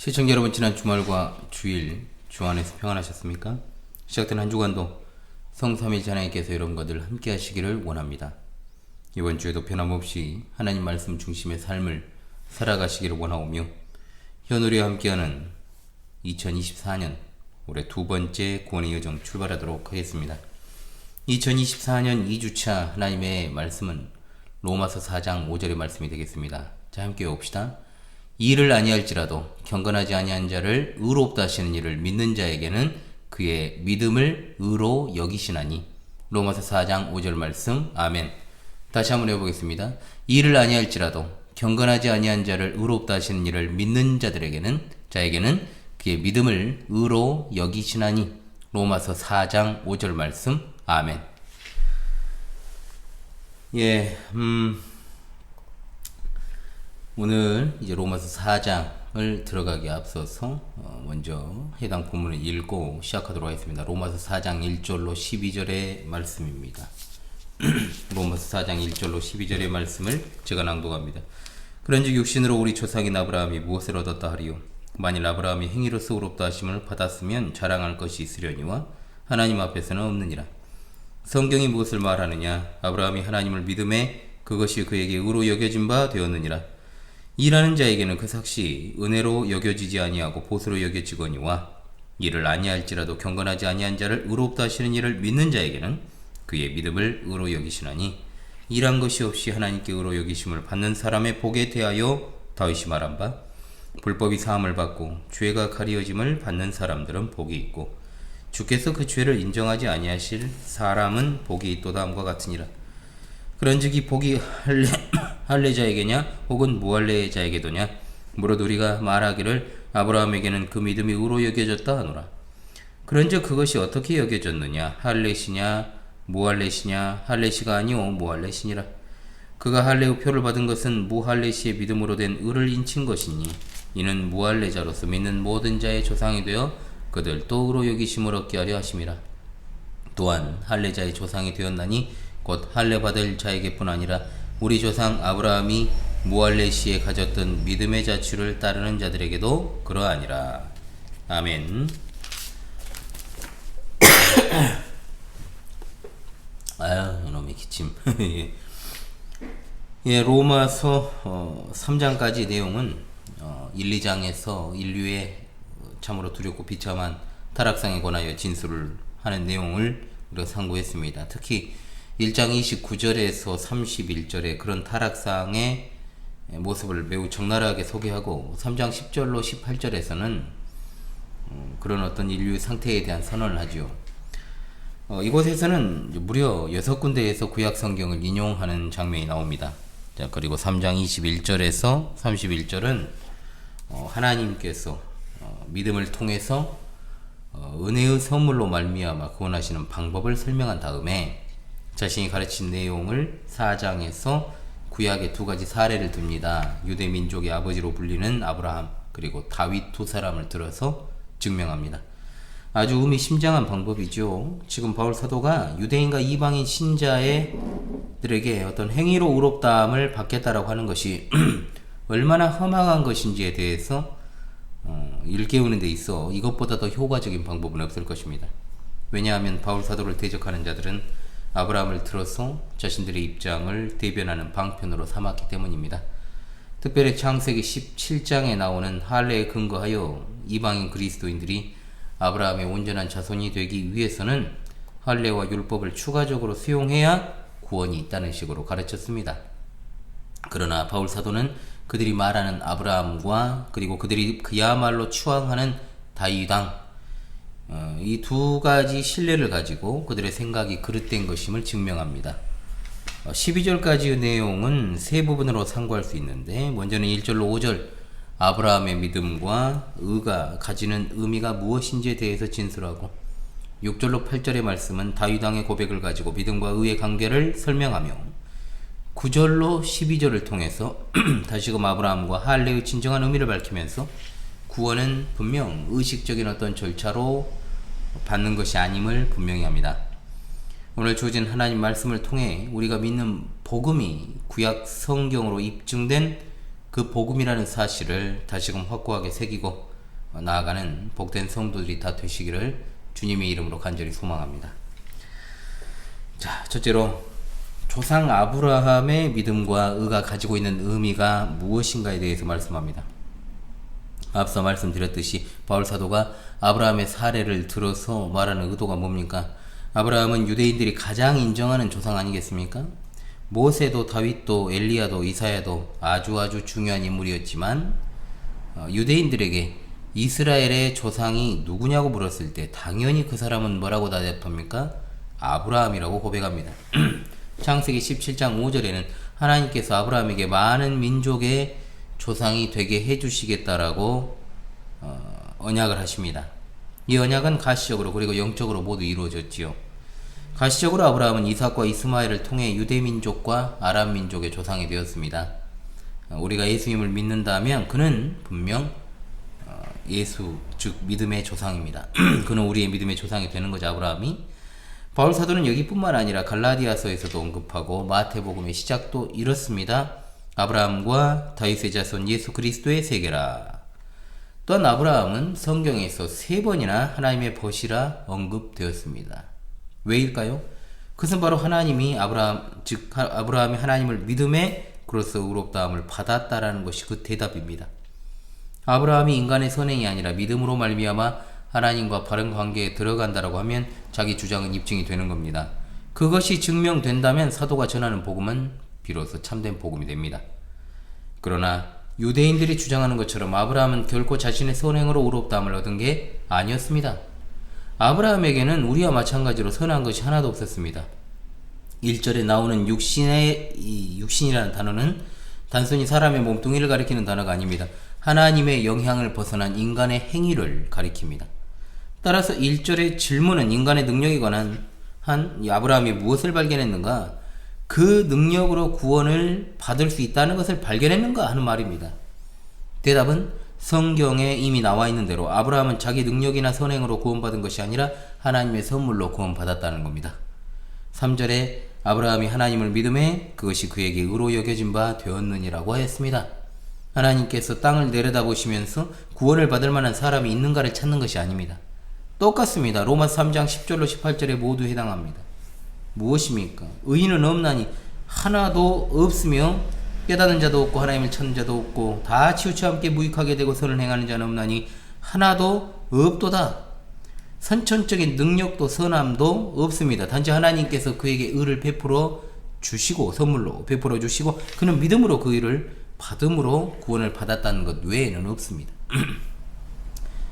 시청자 여러분, 지난 주말과 주일 주 안에서 평안하셨습니까? 시작된 한 주간도 성삼위일체 하나님께서 여러분과 늘 함께 하시기를 원합니다. 이번 주에도 변함없이 하나님 말씀 중심의 삶을 살아가시기를 원하오며, 현우리와 함께하는 2024년 올해 두 번째 구원의 여정 출발하도록 하겠습니다. 2024년 2주차 하나님의 말씀은 로마서 4장 5절의 말씀이 되겠습니다. 자, 함께 봅시다. 이를 아니할지라도 경건하지 아니한 자를 의롭다 하시는 이를 믿는 자에게는 그의 믿음을 의로 여기시나니. 로마서 4장 5절 말씀. 아멘. 다시 한번 해보겠습니다. 이를 아니할지라도 경건하지 아니한 자를 의롭다 하시는 이를 믿는 자에게는 그의 믿음을 의로 여기시나니. 로마서 4장 5절 말씀. 아멘. 오늘 이제 로마서 4장을 들어가기에 앞서서 먼저 해당 본문을 읽고 시작하도록 하겠습니다. 로마서 4장 1절로 12절의 말씀입니다. 로마서 4장 1절로 12절의 말씀을 제가 낭독합니다. 그런즉 육신으로 우리 조상인 아브라함이 무엇을 얻었다 하리요? 만일 아브라함이 행위로서 의롭다 하심을 받았으면 자랑할 것이 있으려니와 하나님 앞에서는 없느니라. 성경이 무엇을 말하느냐? 아브라함이 하나님을 믿음에 그것이 그에게 의로 여겨진 바 되었느니라. 일하는 자에게는 그 삭시 은혜로 여겨지지 아니하고 보수로 여겨지거니와, 이를 아니할지라도 경건하지 아니한 자를 의롭다 하시는 이를 믿는 자에게는 그의 믿음을 의로 여기시나니. 일한 것이 없이 하나님께 의로 여기심을 받는 사람의 복에 대하여 다윗이 말한 바, 불법이 사함을 받고 죄가 가리어짐을 받는 사람들은 복이 있고 주께서 그 죄를 인정하지 아니하실 사람은 복이 있도다 함과 같으니라. 그런즉 이 복이 할례자에게냐 혹은 무할례자에게도냐? 무릇 우리가 말하기를 아브라함에게는 그 믿음이 의로 여겨졌다 하노라. 그런즉 그것이 어떻게 여겨졌느냐? 할례시냐 무할례시냐? 할례시가 아니오 무할례시니라. 그가 할례의 표를 받은 것은 무할례시의 믿음으로 된 의를 인친 것이니, 이는 무할례자로서 믿는 모든 자의 조상이 되어 그들 또 의로 여기심을 얻게 하려 하심이라. 또한 할례자의 조상이 되었나니 곧 할례 받을 자에게뿐 아니라 우리 조상 아브라함이 무할례시에 가졌던 믿음의 자취를 따르는 자들에게도 그러하니라. 아멘. 아유, 이놈의 기침. 로마서 3장까지 내용은 1, 2장에서 인류의 참으로 두렵고 비참한 타락상에 관하여 진술을 하는 내용을 우리가 상고했습니다. 특히 1장 29절에서 31절에 그런 타락상의 모습을 매우 적나라하게 소개하고, 3장 10절로 18절에서는 그런 어떤 인류의 상태에 대한 선언을 하죠. 이곳에서는 무려 6군데에서 구약 성경을 인용하는 장면이 나옵니다. 자, 그리고 3장 21절에서 31절은 하나님께서 믿음을 통해서 은혜의 선물로 말미암아 구원하시는 방법을 설명한 다음에 자신이 가르친 내용을 4장에서 구약의 두 가지 사례를 듭니다. 유대 민족의 아버지로 불리는 아브라함 그리고 다윗 두 사람을 들어서 증명합니다. 아주 의미심장한 방법이죠. 지금 바울 사도가 유대인과 이방인 신자들에게 어떤 행위로 의롭다함을 받겠다라고 하는 것이 얼마나 험악한 것인지에 대해서 일깨우는 데 있어 이것보다 더 효과적인 방법은 없을 것입니다. 왜냐하면 바울 사도를 대적하는 자들은 아브라함을 들어서 자신들의 입장을 대변하는 방편으로 삼았기 때문입니다. 특별히 창세기 17장에 나오는 할례에 근거하여 이방인 그리스도인들이 아브라함의 온전한 자손이 되기 위해서는 할례와 율법을 추가적으로 수용해야 구원이 있다는 식으로 가르쳤습니다. 그러나 바울 사도는 그들이 말하는 아브라함과 그리고 그들이 그야말로 추앙하는 다윗 왕, 이 두 가지 신뢰를 가지고 그들의 생각이 그릇된 것임을 증명합니다. 12절까지의 내용은 세 부분으로 상고할 수 있는데, 먼저는 1절로 5절 아브라함의 믿음과 의가 가지는 의미가 무엇인지에 대해서 진술하고, 6절로 8절의 말씀은 다윗 왕의 고백을 가지고 믿음과 의의 관계를 설명하며, 9절로 12절을 통해서 다시금 아브라함과 할례의 진정한 의미를 밝히면서 구원은 분명 의식적인 어떤 절차로 받는 것이 아님을 분명히 합니다. 오늘 주어진 하나님 말씀을 통해 우리가 믿는 복음이 구약 성경으로 입증된 그 복음이라는 사실을 다시금 확고하게 새기고 나아가는 복된 성도들이 다 되시기를 주님의 이름으로 간절히 소망합니다. 자, 첫째로 조상 아브라함의 믿음과 의가 가지고 있는 의미가 무엇인가에 대해서 말씀합니다. 앞서 말씀드렸듯이 바울 사도가 아브라함의 사례를 들어서 말하는 의도가 뭡니까? 아브라함은 유대인들이 가장 인정하는 조상 아니겠습니까? 모세도 다윗도 엘리야도 이사야도 아주 중요한 인물이었지만 유대인들에게 이스라엘의 조상이 누구냐고 물었을 때 당연히 그 사람은 뭐라고 대답합니까? 아브라함이라고 고백합니다. 창세기 17장 5절에는 하나님께서 아브라함에게 많은 민족의 조상이 되게 해주시겠다라고 언약을 하십니다. 이 언약은 가시적으로 그리고 영적으로 모두 이루어졌지요. 가시적으로 아브라함은 이삭과 이스마엘을 통해 유대민족과 아람민족의 조상이 되었습니다. 우리가 예수님을 믿는다면 그는 분명 예수 즉 믿음의 조상입니다. 그는 우리의 믿음의 조상이 되는 거죠. 아브라함이. 바울 사도는 여기뿐만 아니라 갈라디아서에서도 언급하고 마태복음의 시작도 이렇습니다. 아브라함과 다윗의 자손 예수 그리스도의 세계라. 또한 아브라함은 성경에서 3번이나 하나님의 벗이라 언급되었습니다. 왜일까요? 그것은 바로 하나님이 아브라함이 하나님을 믿음에 그로써 의롭다함을 받았다라는 것이 그 대답입니다. 아브라함이 인간의 선행이 아니라 믿음으로 말미암아 하나님과 바른 관계에 들어간다라고 하면 자기 주장은 입증이 되는 겁니다. 그것이 증명된다면 사도가 전하는 복음은 비로소 참된 복음이 됩니다. 그러나 유대인들이 주장하는 것처럼 아브라함은 결코 자신의 선행으로 의롭다함을 얻은 게 아니었습니다. 아브라함에게는 우리와 마찬가지로 선한 것이 하나도 없었습니다. 1절에 나오는 육신이라는 단어는 단순히 사람의 몸뚱이를 가리키는 단어가 아닙니다. 하나님의 영향을 벗어난 인간의 행위를 가리킵니다. 따라서 1절의 질문은 인간의 능력에 관한 아브라함이 무엇을 발견했는가? 그 능력으로 구원을 받을 수 있다는 것을 발견했는가 하는 말입니다. 대답은 성경에 이미 나와 있는 대로 아브라함은 자기 능력이나 선행으로 구원받은 것이 아니라 하나님의 선물로 구원받았다는 겁니다. 3절에 아브라함이 하나님을 믿음에 그것이 그에게 의로 여겨진 바 되었느니라고 하였습니다. 하나님께서 땅을 내려다보시면서 구원을 받을 만한 사람이 있는가를 찾는 것이 아닙니다. 똑같습니다. 로마서 3장 10절로 18절에 모두 해당합니다. 무엇입니까? 의인은 없나니 하나도 없으며 깨닫는 자도 없고 하나님을 찾는 자도 없고 다 치우쳐 함께 무익하게 되고 선을 행하는 자는 없나니 하나도 없도다. 선천적인 능력도 선함도 없습니다. 단지 하나님께서 그에게 의를 베풀어 주시고 선물로 베풀어 주시고 그는 믿음으로 그 의를 받음으로 구원을 받았다는 것 외에는 없습니다.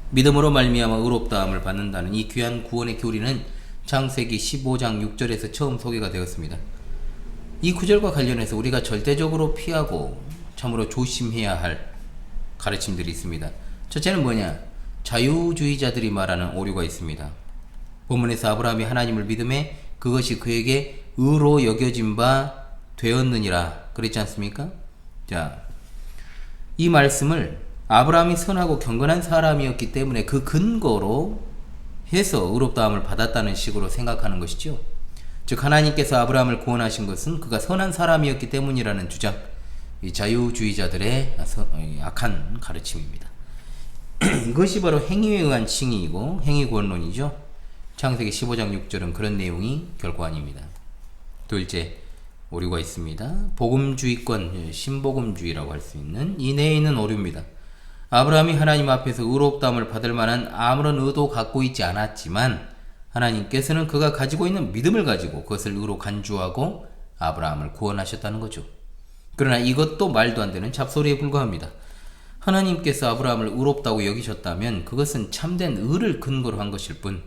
믿음으로 말미암아 의롭다함을 받는다는 이 귀한 구원의 교리는 창세기 15장 6절에서 처음 소개가 되었습니다. 이 구절과 관련해서 우리가 절대적으로 피하고 참으로 조심해야 할 가르침들이 있습니다. 첫째는 뭐냐? 자유주의자들이 말하는 오류가 있습니다. 본문에서 아브라함이 하나님을 믿음에 그것이 그에게 의로 여겨진 바 되었느니라 그랬지 않습니까? 자, 이 말씀을 아브라함이 선하고 경건한 사람이었기 때문에 그 근거로 해서 의롭다함을 받았다는 식으로 생각하는 것이죠. 즉 하나님께서 아브라함을 구원하신 것은 그가 선한 사람이었기 때문이라는 주장, 이 자유주의자들의 악한 가르침입니다. 이것이 바로 행위에 의한 칭의이고 행위구원론이죠. 창세기 15장 6절은 그런 내용이 결코 아닙니다. 둘째, 오류가 있습니다. 복음주의권, 신복음주의라고 할 수 있는 이 내에 있는 오류입니다. 아브라함이 하나님 앞에서 의롭다함을 받을 만한 아무런 의도 갖고 있지 않았지만 하나님께서는 그가 가지고 있는 믿음을 가지고 그것을 의로 간주하고 아브라함을 구원하셨다는 거죠. 그러나 이것도 말도 안 되는 잡소리에 불과합니다. 하나님께서 아브라함을 의롭다고 여기셨다면 그것은 참된 의를 근거로 한 것일 뿐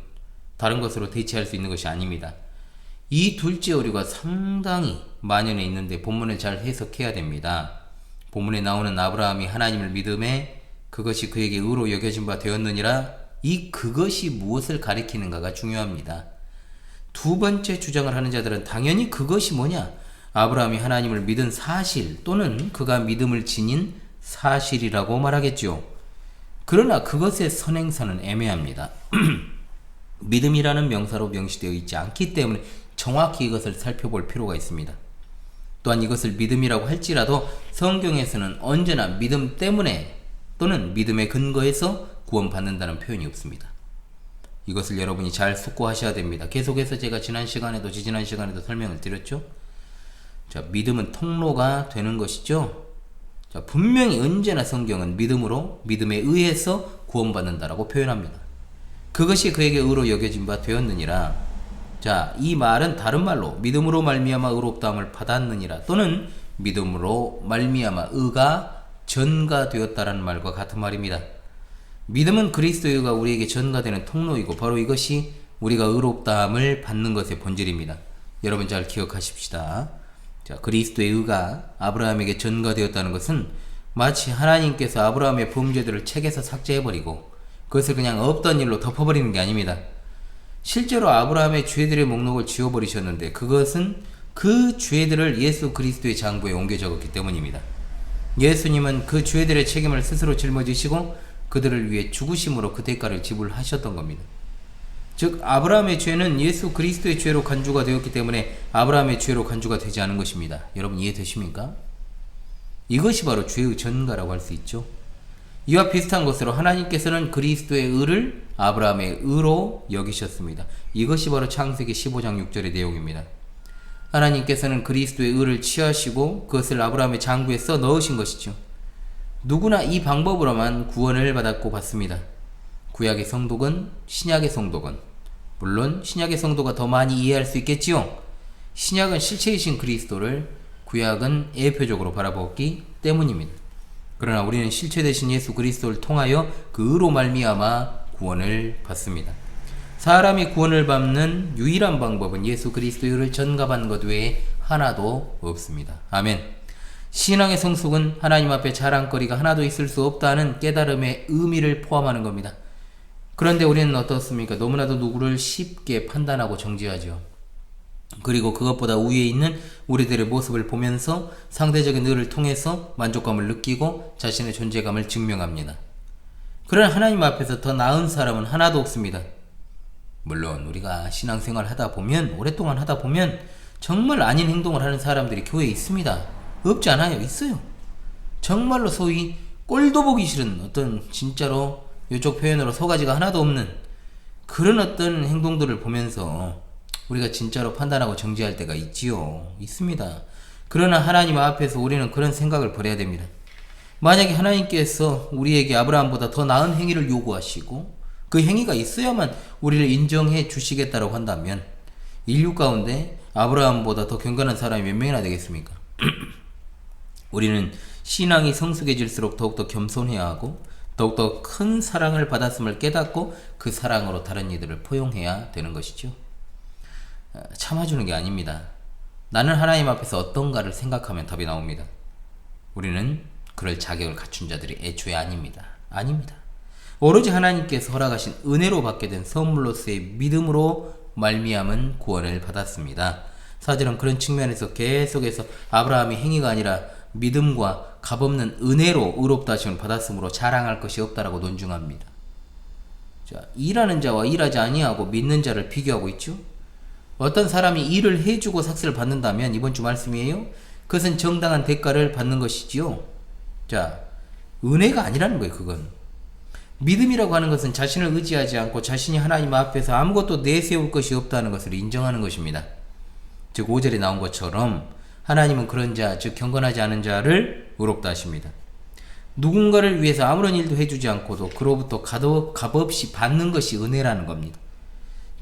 다른 것으로 대체할 수 있는 것이 아닙니다. 이 둘째 오류가 상당히 만연해 있는데 본문을 잘 해석해야 됩니다. 본문에 나오는 아브라함이 하나님을 믿음에 그것이 그에게 의로 여겨진 바 되었느니라, 이 그것이 무엇을 가리키는가가 중요합니다. 두 번째 주장을 하는 자들은 당연히 그것이 뭐냐? 아브라함이 하나님을 믿은 사실 또는 그가 믿음을 지닌 사실이라고 말하겠죠. 그러나 그것의 선행사는 애매합니다. 믿음이라는 명사로 명시되어 있지 않기 때문에 정확히 이것을 살펴볼 필요가 있습니다. 또한 이것을 믿음이라고 할지라도 성경에서는 언제나 믿음 때문에 또는 믿음의 근거에서 구원받는다는 표현이 없습니다. 이것을 여러분이 잘 숙고하셔야 됩니다. 계속해서 제가 지난 시간에도 지지난 시간에도 설명을 드렸죠. 자, 믿음은 통로가 되는 것이죠. 자, 분명히 언제나 성경은 믿음에 의해서 구원받는다라고 표현합니다. 그것이 그에게 의로 여겨진 바 되었느니라. 자, 이 말은 다른 말로 믿음으로 말미암아 의롭다함을 받았느니라 또는 믿음으로 말미암아 의가 전가되었다라는 말과 같은 말입니다. 믿음은 그리스도의 의가 우리에게 전가되는 통로이고 바로 이것이 우리가 의롭다함을 받는 것의 본질입니다. 여러분 잘 기억하십시다. 자, 그리스도의 의가 아브라함에게 전가되었다는 것은 마치 하나님께서 아브라함의 범죄들을 책에서 삭제해버리고 그것을 그냥 없던 일로 덮어버리는 게 아닙니다. 실제로 아브라함의 죄들의 목록을 지워버리셨는데 그것은 그 죄들을 예수 그리스도의 장부에 옮겨 적었기 때문입니다. 예수님은 그 죄들의 책임을 스스로 짊어지시고 그들을 위해 죽으심으로 그 대가를 지불하셨던 겁니다. 즉 아브라함의 죄는 예수 그리스도의 죄로 간주가 되었기 때문에 아브라함의 죄로 간주가 되지 않은 것입니다. 여러분 이해되십니까? 이것이 바로 죄의 전가라고 할 수 있죠. 이와 비슷한 것으로 하나님께서는 그리스도의 의를 아브라함의 의로 여기셨습니다. 이것이 바로 창세기 15장 6절의 내용입니다. 하나님께서는 그리스도의 의를 취하시고 그것을 아브라함의 장부에 써 넣으신 것이죠. 누구나 이 방법으로만 구원을 받았고 받습니다. 구약의 성도건 신약의 성도건, 물론 신약의 성도가 더 많이 이해할 수 있겠지요. 신약은 실체이신 그리스도를, 구약은 예표적으로 바라보기 때문입니다. 그러나 우리는 실체 되신 예수 그리스도를 통하여 그 의로 말미암아 구원을 받습니다. 사람이 구원을 받는 유일한 방법은 예수 그리스도의 의를 전가받는 것 외에 하나도 없습니다. 아멘. 신앙의 성숙은 하나님 앞에 자랑거리가 하나도 있을 수 없다는 깨달음의 의미를 포함하는 겁니다. 그런데 우리는 어떻습니까? 너무나도 누구를 쉽게 판단하고 정죄하죠. 그리고 그것보다 위에 있는 우리들의 모습을 보면서 상대적인 의를 통해서 만족감을 느끼고 자신의 존재감을 증명합니다. 그러나 하나님 앞에서 더 나은 사람은 하나도 없습니다. 물론 우리가 신앙생활 하다 보면, 오랫동안 하다 보면 정말 아닌 행동을 하는 사람들이 교회에 있습니다. 없지 않아요. 있어요. 정말로 소위 꼴도 보기 싫은 어떤 진짜로 이쪽 표현으로 소가지가 하나도 없는 그런 어떤 행동들을 보면서 우리가 진짜로 판단하고 정죄할 때가 있지요. 있습니다. 그러나 하나님 앞에서 우리는 그런 생각을 버려야 됩니다. 만약에 하나님께서 우리에게 아브라함보다 더 나은 행위를 요구하시고 그 행위가 있어야만 우리를 인정해 주시겠다고 한다면 인류 가운데 아브라함보다 더 경건한 사람이 몇 명이나 되겠습니까? 우리는 신앙이 성숙해질수록 더욱더 겸손해야 하고 더욱더 큰 사랑을 받았음을 깨닫고 그 사랑으로 다른 이들을 포용해야 되는 것이죠. 참아주는 게 아닙니다. 나는 하나님 앞에서 어떤가를 생각하면 답이 나옵니다. 우리는 그럴 자격을 갖춘 자들이 애초에 아닙니다. 아닙니다. 오로지 하나님께서 허락하신 은혜로 받게 된 선물로서의 믿음으로 말미암은 구원을 받았습니다. 사실은 그런 측면에서 계속해서 아브라함이 행위가 아니라 믿음과 값없는 은혜로 의롭다 하심을 받았으므로 자랑할 것이 없다라고 논증합니다. 자, 일하는 자와 일하지 아니하고 믿는 자를 비교하고 있죠. 어떤 사람이 일을 해주고 삭슬을 받는다면 이번 주 말씀이에요. 그것은 정당한 대가를 받는 것이지요. 자, 은혜가 아니라는 거예요. 그건 믿음이라고 하는 것은 자신을 의지하지 않고 자신이 하나님 앞에서 아무것도 내세울 것이 없다는 것을 인정하는 것입니다. 즉 5절에 나온 것처럼 하나님은 그런 자, 즉 경건하지 않은 자를 의롭다 하십니다. 누군가를 위해서 아무런 일도 해주지 않고도 그로부터 값없이 받는 것이 은혜라는 겁니다.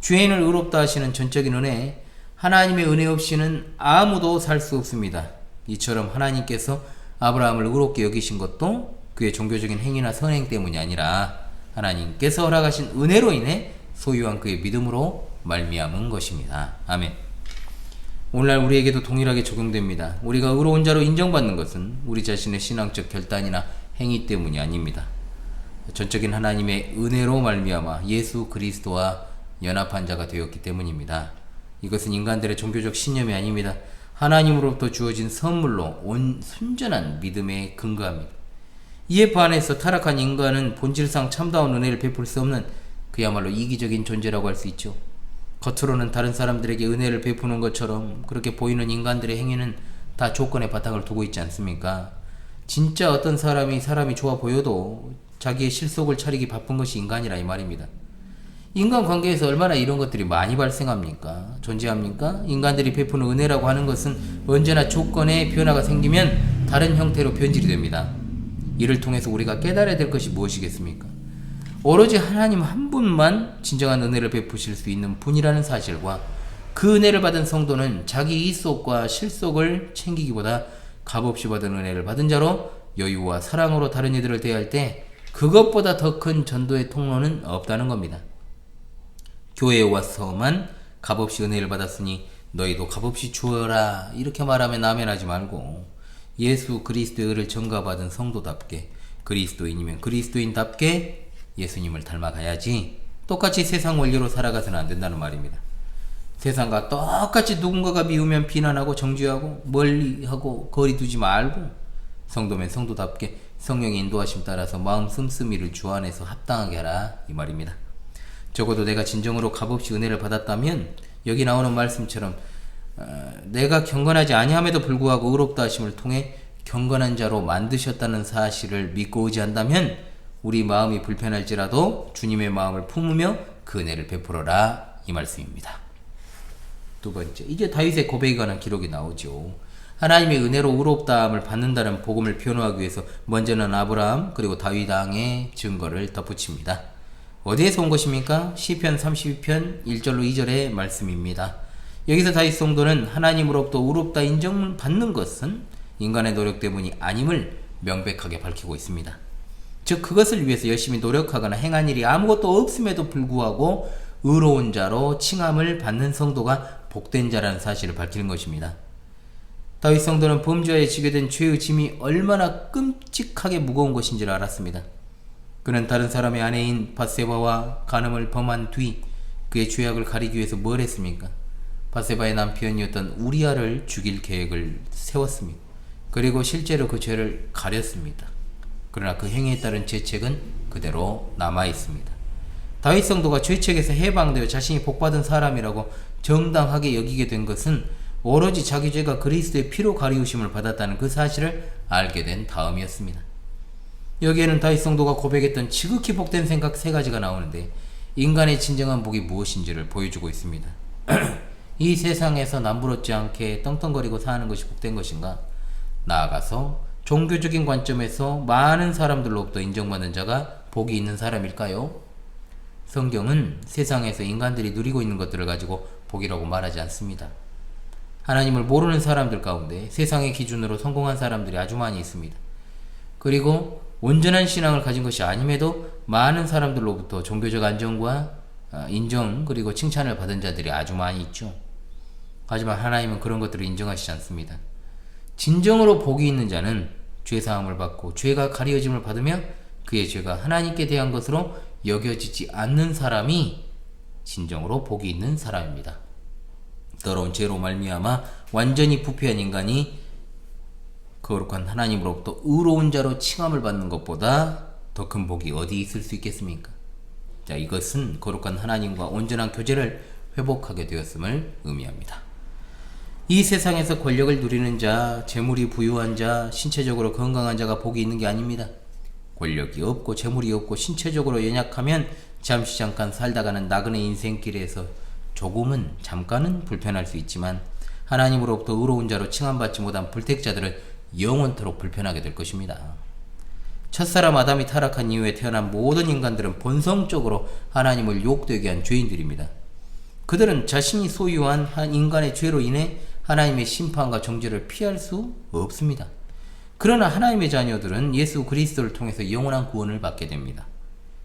죄인을 의롭다 하시는 전적인 은혜, 하나님의 은혜 없이는 아무도 살 수 없습니다. 이처럼 하나님께서 아브라함을 의롭게 여기신 것도 그의 종교적인 행위나 선행 때문이 아니라 하나님께서 허락하신 은혜로 인해 소유한 그의 믿음으로 말미암은 것입니다. 아멘. 오늘날 우리에게도 동일하게 적용됩니다. 우리가 의로운 자로 인정받는 것은 우리 자신의 신앙적 결단이나 행위 때문이 아닙니다. 전적인 하나님의 은혜로 말미암아 예수 그리스도와 연합한 자가 되었기 때문입니다. 이것은 인간들의 종교적 신념이 아닙니다. 하나님으로부터 주어진 선물로 온 순전한 믿음에 근거합니다. 이에 반해서 타락한 인간은 본질상 참다운 은혜를 베풀 수 없는 그야말로 이기적인 존재라고 할 수 있죠. 겉으로는 다른 사람들에게 은혜를 베푸는 것처럼 그렇게 보이는 인간들의 행위는 다 조건에 바탕을 두고 있지 않습니까? 진짜 어떤 사람이 좋아 보여도 자기의 실속을 차리기 바쁜 것이 인간이라 이 말입니다. 인간관계에서 얼마나 이런 것들이 많이 발생합니까? 존재합니까? 인간들이 베푸는 은혜라고 하는 것은 언제나 조건에 변화가 생기면 다른 형태로 변질이 됩니다. 이를 통해서 우리가 깨달아야 될 것이 무엇이겠습니까? 오로지 하나님 한 분만 진정한 은혜를 베푸실 수 있는 분이라는 사실과 그 은혜를 받은 성도는 자기 이속과 실속을 챙기기보다 값없이 받은 은혜를 받은 자로 여유와 사랑으로 다른 이들을 대할 때 그것보다 더 큰 전도의 통로는 없다는 겁니다. 교회에 와서만 값없이 은혜를 받았으니 너희도 값없이 주어라 이렇게 말하면 나면하지 말고 예수 그리스도의 의를 전가받은 성도답게 그리스도인이면 그리스도인답게 예수님을 닮아가야지 똑같이 세상 원리로 살아가서는 안 된다는 말입니다. 세상과 똑같이 누군가가 미우면 비난하고 정죄하고 멀리하고 거리 두지 말고 성도면 성도답게 성령의 인도하심 따라서 마음 씀씀이를 주 안에서 합당하게 하라 이 말입니다. 적어도 내가 진정으로 값없이 은혜를 받았다면 여기 나오는 말씀처럼 내가 경건하지 아니함에도 불구하고 의롭다 하심을 통해 경건한 자로 만드셨다는 사실을 믿고 의지한다면 우리 마음이 불편할지라도 주님의 마음을 품으며 그 은혜를 베풀어라 이 말씀입니다. 두 번째, 이제 다윗의 고백에 관한 기록이 나오죠. 하나님의 은혜로 의롭다함을 받는다는 복음을 변호하기 위해서 먼저는 아브라함 그리고 다윗 왕의 증거를 덧붙입니다. 어디에서 온 것입니까? 시편 32편 1절로 2절의 말씀입니다. 여기서 다윗 성도는 하나님으로부터 의롭다 인정받는 것은 인간의 노력 때문이 아님을 명백하게 밝히고 있습니다. 즉 그것을 위해서 열심히 노력하거나 행한 일이 아무것도 없음에도 불구하고 의로운 자로 칭함을 받는 성도가 복된 자라는 사실을 밝히는 것입니다. 다윗 성도는 범죄에 지게 된 죄의 짐이 얼마나 끔찍하게 무거운 것인지를 알았습니다. 그는 다른 사람의 아내인 밧세바와 간음을 범한 뒤 그의 죄악을 가리기 위해서 뭘 했습니까? 밧세바의 남편이었던 우리아를 죽일 계획을 세웠습니다. 그리고 실제로 그 죄를 가렸습니다. 그러나 그 행위에 따른 죄책은 그대로 남아있습니다. 다윗 성도가 죄책에서 해방되어 자신이 복받은 사람이라고 정당하게 여기게 된 것은 오로지 자기 죄가 그리스도의 피로 가리우심을 받았다는 그 사실을 알게 된 다음이었습니다. 여기에는 다윗 성도가 고백했던 지극히 복된 생각 세 가지가 나오는데 인간의 진정한 복이 무엇인지를 보여주고 있습니다. 이 세상에서 남부럽지 않게 떵떵거리고 사는 것이 복된 것인가? 나아가서 종교적인 관점에서 많은 사람들로부터 인정받는 자가 복이 있는 사람일까요? 성경은 세상에서 인간들이 누리고 있는 것들을 가지고 복이라고 말하지 않습니다. 하나님을 모르는 사람들 가운데 세상의 기준으로 성공한 사람들이 아주 많이 있습니다. 그리고 온전한 신앙을 가진 것이 아님에도 많은 사람들로부터 종교적 안정과 인정 그리고 칭찬을 받은 자들이 아주 많이 있죠. 하지만 하나님은 그런 것들을 인정하시지 않습니다. 진정으로 복이 있는 자는 죄사함을 받고 죄가 가려짐을 받으며 그의 죄가 하나님께 대한 것으로 여겨지지 않는 사람이 진정으로 복이 있는 사람입니다. 더러운 죄로 말미암아 완전히 부패한 인간이 거룩한 하나님으로부터 의로운 자로 칭함을 받는 것보다 더 큰 복이 어디 있을 수 있겠습니까? 자, 이것은 거룩한 하나님과 온전한 교제를 회복하게 되었음을 의미합니다. 이 세상에서 권력을 누리는 자, 재물이 부유한 자, 신체적으로 건강한 자가 복이 있는 게 아닙니다. 권력이 없고 재물이 없고 신체적으로 연약하면 잠시 잠깐 살다가는 나그네 인생길에서 조금은 잠깐은 불편할 수 있지만 하나님으로부터 의로운 자로 칭함받지 못한 불택자들은 영원토록 불편하게 될 것입니다. 첫사람 아담이 타락한 이후에 태어난 모든 인간들은 본성적으로 하나님을 욕되게 한 죄인들입니다. 그들은 자신이 소유한 한 인간의 죄로 인해 하나님의 심판과 정죄를 피할 수 없습니다. 그러나 하나님의 자녀들은 예수 그리스도를 통해서 영원한 구원을 받게 됩니다.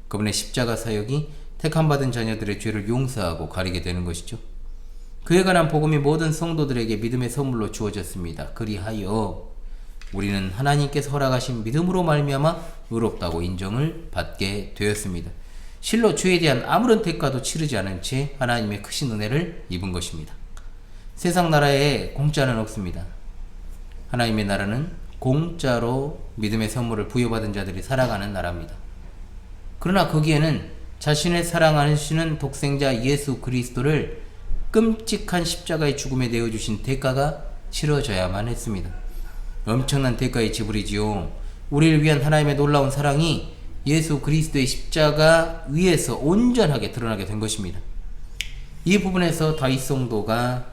그분의 십자가 사역이 택함받은 자녀들의 죄를 용서하고 가리게 되는 것이죠. 그에 관한 복음이 모든 성도들에게 믿음의 선물로 주어졌습니다. 그리하여 우리는 하나님께서 허락하신 믿음으로 말미암아 의롭다고 인정을 받게 되었습니다. 실로 죄에 대한 아무런 대가도 치르지 않은 채 하나님의 크신 은혜를 입은 것입니다. 세상 나라에 공짜는 없습니다. 하나님의 나라는 공짜로 믿음의 선물을 부여받은 자들이 살아가는 나라입니다. 그러나 거기에는 자신을 사랑하시는 독생자 예수 그리스도를 끔찍한 십자가의 죽음에 내어주신 대가가 치러져야만 했습니다. 엄청난 대가의 지불이지요. 우리를 위한 하나님의 놀라운 사랑이 예수 그리스도의 십자가 위에서 온전하게 드러나게 된 것입니다. 이 부분에서 다윗 성도가,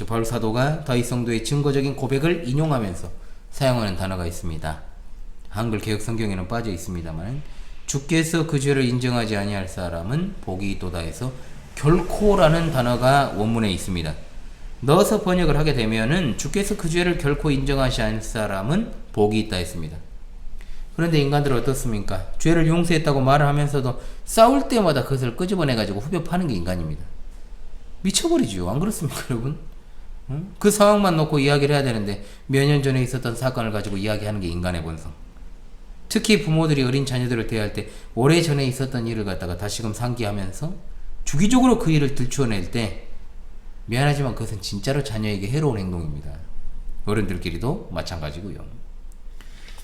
바울 사도가 다윗 성도의 증거적인 고백을 인용하면서 사용하는 단어가 있습니다. 한글 개역 성경에는 빠져 있습니다만, 주께서 그 죄를 인정하지 아니할 사람은 복이 있도다 해서 결코라는 단어가 원문에 있습니다. 넣어서 번역을 하게 되면은 주께서 그 죄를 결코 인정하지 않을 사람은 복이 있다 했습니다. 그런데 인간들은 어떻습니까? 죄를 용서했다고 말을 하면서도 싸울 때마다 그것을 끄집어내가지고 후벼 파는 게 인간입니다. 미쳐버리죠. 안 그렇습니까, 여러분? 그 상황만 놓고 이야기를 해야 되는데 몇 년 전에 있었던 사건을 가지고 이야기하는 게 인간의 본성. 특히 부모들이 어린 자녀들을 대할 때 오래전에 있었던 일을 갖다가 다시금 상기하면서 주기적으로 그 일을 들추어낼 때 미안하지만 그것은 진짜로 자녀에게 해로운 행동입니다. 어른들끼리도 마찬가지고요.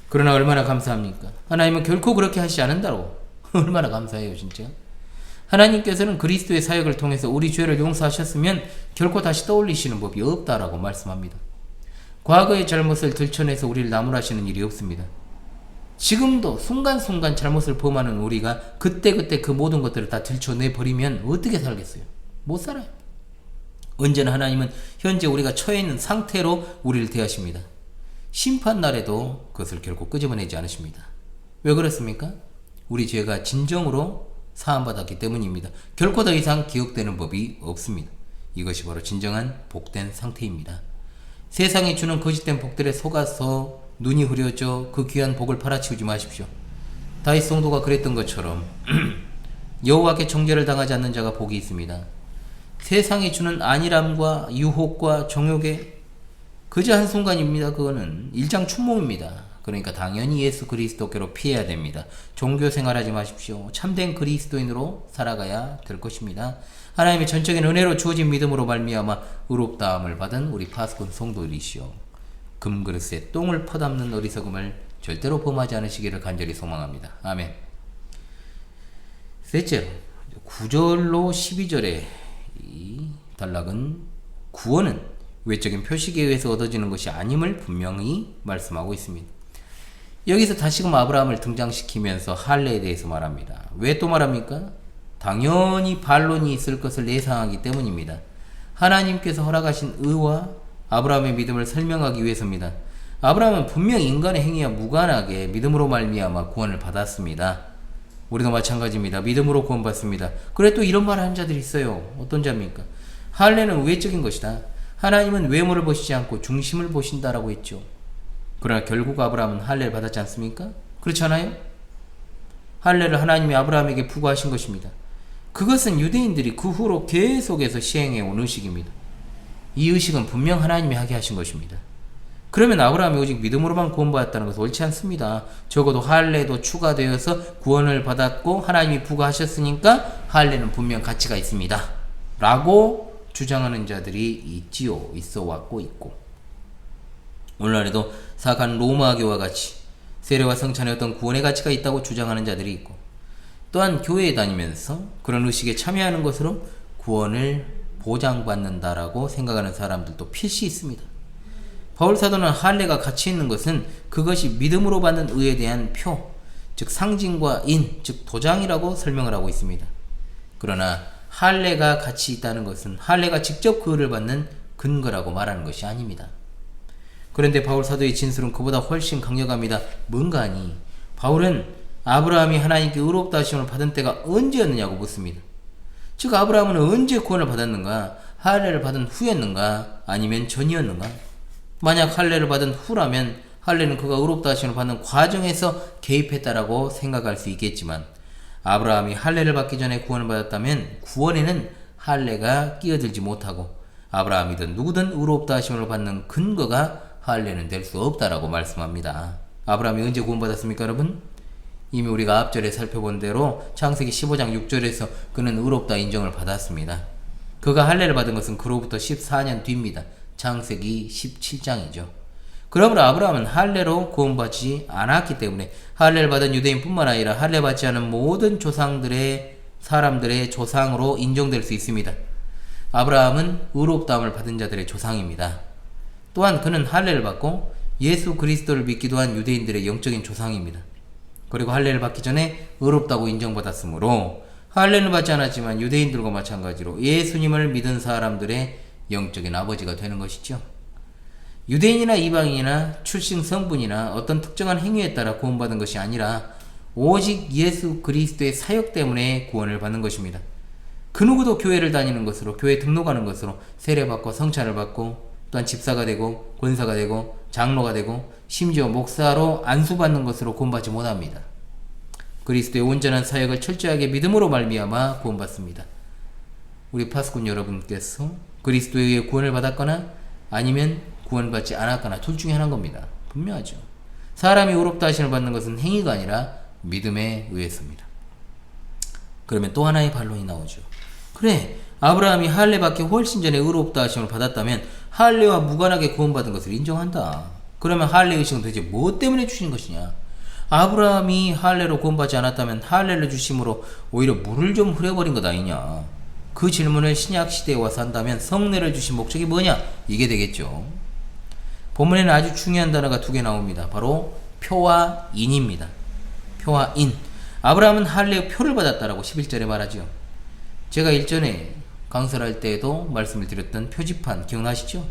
그러나 얼마나 감사합니까? 하나님은 결코 그렇게 하시지 않는다고. 얼마나 감사해요, 진짜. 하나님께서는 그리스도의 사역을 통해서 우리 죄를 용서하셨으면 결코 다시 떠올리시는 법이 없다라고 말씀합니다. 과거의 잘못을 들춰내서 우리를 나무라시는 일이 없습니다. 지금도 순간순간 잘못을 범하는 우리가 그때그때 그 모든 것들을 다 들춰내버리면 어떻게 살겠어요? 못 살아요. 언제나 하나님은 현재 우리가 처해 있는 상태로 우리를 대하십니다. 심판날에도 그것을 결코 끄집어내지 않으십니다. 왜 그렇습니까? 우리 죄가 진정으로 사함받았기 때문입니다. 결코 더 이상 기억되는 법이 없습니다. 이것이 바로 진정한 복된 상태입니다. 세상이 주는 거짓된 복들에 속아서 눈이 흐려져 그 귀한 복을 팔아치우지 마십시오. 다윗 성도가 그랬던 것처럼 여호와께 정죄를 당하지 않는 자가 복이 있습니다. 세상이 주는 안일함과 유혹과 정욕에 그저 한순간입니다. 그거는 일장춘몽입니다. 그러니까 당연히 예수 그리스도께로 피해야 됩니다. 종교 생활하지 마십시오. 참된 그리스도인으로 살아가야 될 것입니다. 하나님의 전적인 은혜로 주어진 믿음으로 말미암아 의롭다함을 받은 우리 파수꾼 성도들이시오. 금그릇에 똥을 퍼담는 어리석음을 절대로 범하지 않으시기를 간절히 소망합니다. 아멘. 셋째로 9절로 12절의 이 단락은 구원은 외적인 표식에 의해서 얻어지는 것이 아님을 분명히 말씀하고 있습니다. 여기서 다시금 아브라함을 등장시키면서 할례에 대해서 말합니다. 왜 또 말합니까? 당연히 반론이 있을 것을 예상하기 때문입니다. 하나님께서 허락하신 의와 아브라함의 믿음을 설명하기 위해서입니다. 아브라함은 분명 인간의 행위와 무관하게 믿음으로 말미암아 구원을 받았습니다. 우리도 마찬가지입니다. 믿음으로 구원받습니다. 그래 또 이런 말을 한 자들이 있어요. 어떤 자입니까? 할례는 외적인 것이다. 하나님은 외모를 보시지 않고 중심을 보신다라고 했죠. 그러나 결국 아브라함은 할례를 받았지 않습니까? 그렇지 않아요? 할례를 하나님이 아브라함에게 부과하신 것입니다. 그것은 유대인들이 그 후로 계속해서 시행해 온 의식입니다. 이 의식은 분명 하나님이 하게 하신 것입니다. 그러면 아브라함이 오직 믿음으로만 구원받았다는 것은 옳지 않습니다. 적어도 할례도 추가되어서 구원을 받았고 하나님이 부과하셨으니까 할례는 분명 가치가 있습니다. 라고 주장하는 자들이 있지요. 있어 왔고 있고. 오늘날에도 사악한 로마교와 같이 세례와 성찬에 어떤 구원의 가치가 있다고 주장하는 자들이 있고, 또한 교회에 다니면서 그런 의식에 참여하는 것으로 구원을 보장받는다라고 생각하는 사람들도 필시 있습니다. 바울 사도는 할례가 가치 있는 것은 그것이 믿음으로 받는 의에 대한 표, 즉 상징과 인, 즉 도장이라고 설명을 하고 있습니다. 그러나 할례가 가치 있다는 것은 할례가 직접 그 의를 받는 근거라고 말하는 것이 아닙니다. 그런데 바울 사도의 진술은 그보다 훨씬 강력합니다. 뭔가 하니 바울은 아브라함이 하나님께 의롭다 하심을 받은 때가 언제였느냐고 묻습니다. 즉 아브라함은 언제 구원을 받았는가? 할례를 받은 후였는가? 아니면 전이었는가? 만약 할례를 받은 후라면 할례는 그가 의롭다 하심을 받는 과정에서 개입했다라고 생각할 수 있겠지만, 아브라함이 할례를 받기 전에 구원을 받았다면 구원에는 할례가 끼어들지 못하고 아브라함이든 누구든 의롭다 하심을 받는 근거가 할례는 될 수 없다라고 말씀합니다. 아브라함이 언제 구원받았습니까, 여러분? 이미 우리가 앞절에 살펴본 대로 창세기 15장 6절에서 그는 의롭다 인정을 받았습니다. 그가 할례를 받은 것은 그로부터 14년 뒤입니다. 창세기 17장이죠. 그러므로 아브라함은 할례로 구원받지 않았기 때문에 할례를 받은 유대인뿐만 아니라 할례 받지 않은 모든 사람들의 조상으로 인정될 수 있습니다. 아브라함은 의롭다함을 받은 자들의 조상입니다. 또한 그는 할례를 받고 예수 그리스도를 믿기도 한 유대인들의 영적인 조상입니다. 그리고 할례를 받기 전에 의롭다고 인정받았으므로 할례는 받지 않았지만 유대인들과 마찬가지로 예수님을 믿은 사람들의 영적인 아버지가 되는 것이죠. 유대인이나 이방인이나 출신 성분이나 어떤 특정한 행위에 따라 구원받은 것이 아니라 오직 예수 그리스도의 사역 때문에 구원을 받는 것입니다. 그 누구도 교회를 다니는 것으로, 교회 등록하는 것으로 세례받고 성찬을 받고 또한 집사가 되고 권사가 되고 장로가 되고 심지어 목사로 안수받는 것으로 구원받지 못합니다. 그리스도의 온전한 사역을 철저하게 믿음으로 말미암아 구원받습니다. 우리 파수꾼 여러분께서 그리스도에 의해 구원을 받았거나 아니면 구원받지 않았거나 둘 중에 하나인 겁니다. 분명하죠. 사람이 의롭다 하심을 받는 것은 행위가 아니라 믿음에 의해서입니다. 그러면 또 하나의 반론이 나오죠. 그래, 아브라함이 할례 받기 훨씬 전에 의롭다 하심을 받았다면 할례와 무관하게 구원받은 것을 인정한다. 그러면 할례 의식은 도대체 뭐 때문에 주신 것이냐? 아브라함이 할례로 구원받지 않았다면 할례를 주심으로 오히려 물을 좀 흐려버린 것 아니냐? 그 질문을 신약 시대에 와서 한다면 성례를 주신 목적이 뭐냐? 이게 되겠죠. 본문에는 아주 중요한 단어가 두 개 나옵니다. 바로 표와 인입니다. 표와 인. 아브라함은 할례의 표를 받았다라고 11절에 말하죠. 제가 일전에 강설할 때에도 말씀을 드렸던 표지판 기억나시죠?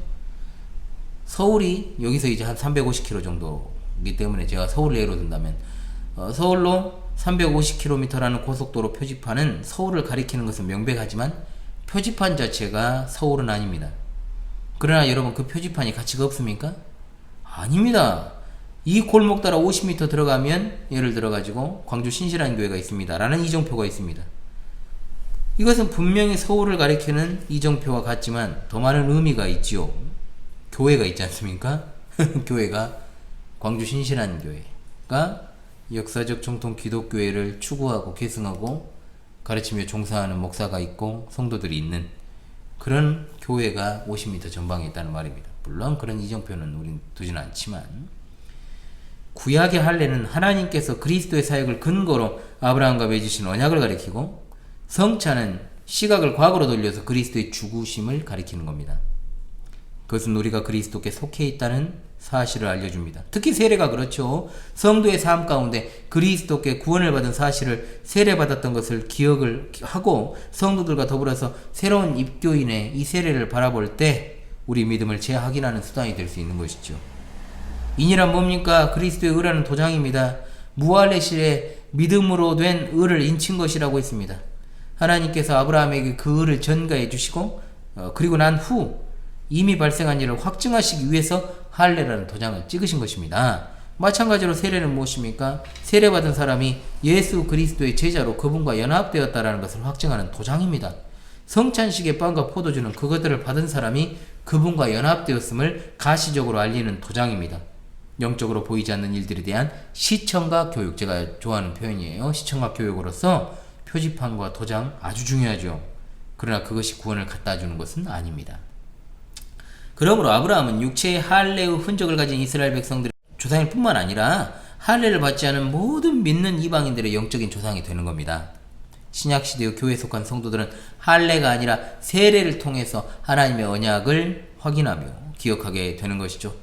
서울이 여기서 이제 한 350km 정도이기 때문에 제가 서울을 예로 든다면 서울로 350km라는 고속도로 표지판은 서울을 가리키는 것은 명백하지만 표지판 자체가 서울은 아닙니다. 그러나 여러분, 그 표지판이 가치가 없습니까? 아닙니다. 이 골목 따라 50m 들어가면 예를 들어 가지고 광주 신실한교회가 있습니다 라는 이정표가 있습니다. 이것은 분명히 서울을 가리키는 이정표와 같지만 더 많은 의미가 있지요. 교회가 있지 않습니까? 교회가 광주 신실한교회가 역사적 정통 기독교회를 추구하고 계승하고 가르치며 종사하는 목사가 있고 성도들이 있는 그런 교회가 50m 전방에 있다는 말입니다. 물론 그런 이정표는 우린 두지는 않지만, 구약의 할례는 하나님께서 그리스도의 사역을 근거로 아브라함과 맺으신 언약을 가리키고, 성찬은 시각을 과거로 돌려서 그리스도의 죽으심을 가리키는 겁니다. 그것은 우리가 그리스도께 속해 있다는 사실을 알려줍니다. 특히 세례가 그렇죠. 성도의 삶 가운데 그리스도께 구원을 받은 사실을 세례받았던 것을 기억을 하고 성도들과 더불어서 새로운 입교인의 이 세례를 바라볼 때 우리 믿음을 재확인하는 수단이 될 수 있는 것이죠. 인이란 뭡니까? 그리스도의 의라는 도장입니다. 무할례실에 믿음으로 된 의를 인친 것이라고 했습니다. 하나님께서 아브라함에게 그 의를 전가해 주시고 그리고 난 후 이미 발생한 일을 확증하시기 위해서 할례라는 도장을 찍으신 것입니다. 마찬가지로 세례는 무엇입니까? 세례받은 사람이 예수 그리스도의 제자로 그분과 연합되었다라는 것을 확증하는 도장입니다. 성찬식의 빵과 포도주는 그것들을 받은 사람이 그분과 연합되었음을 가시적으로 알리는 도장입니다. 영적으로 보이지 않는 일들에 대한 시청각 교육, 제가 좋아하는 표현이에요. 시청각 교육으로서 표지판과 도장 아주 중요하죠. 그러나 그것이 구원을 갖다 주는 것은 아닙니다. 그러므로 아브라함은 육체의 할례의 흔적을 가진 이스라엘 백성들의 조상일 뿐만 아니라 할례를 받지 않은 모든 믿는 이방인들의 영적인 조상이 되는 겁니다. 신약시대의 교회에 속한 성도들은 할례가 아니라 세례를 통해서 하나님의 언약을 확인하며 기억하게 되는 것이죠.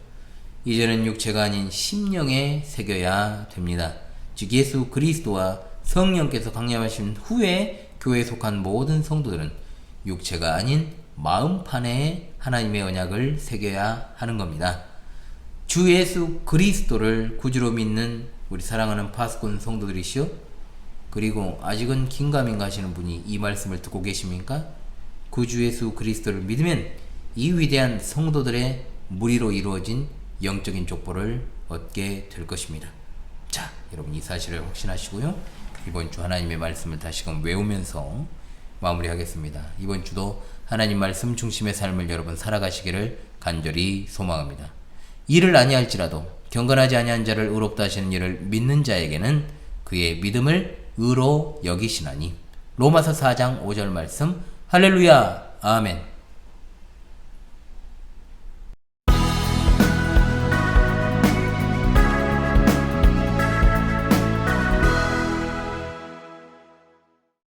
이제는 육체가 아닌 심령에 새겨야 됩니다. 즉 예수 그리스도와 성령께서 강림하신 후에 교회에 속한 모든 성도들은 육체가 아닌 마음판에 하나님의 언약을 새겨야 하는 겁니다. 주 예수 그리스도를 구주로 믿는 우리 사랑하는 파수꾼 성도들이시오. 그리고 아직은 긴가민가 하시는 분이 이 말씀을 듣고 계십니까? 구주 예수 그리스도를 믿으면 이 위대한 성도들의 무리로 이루어진 영적인 족보를 얻게 될 것입니다. 자, 여러분 이 사실을 확신하시고요. 이번 주 하나님의 말씀을 다시금 외우면서 마무리하겠습니다. 이번 주도 하나님 말씀 중심의 삶을 여러분 살아가시기를 간절히 소망합니다. 이를 아니할지라도 경건하지 아니한 자를 의롭다 하시는 이를 믿는 자에게는 그의 믿음을 의로 여기시나니. 로마서 4장 5절 말씀. 할렐루야. 아멘.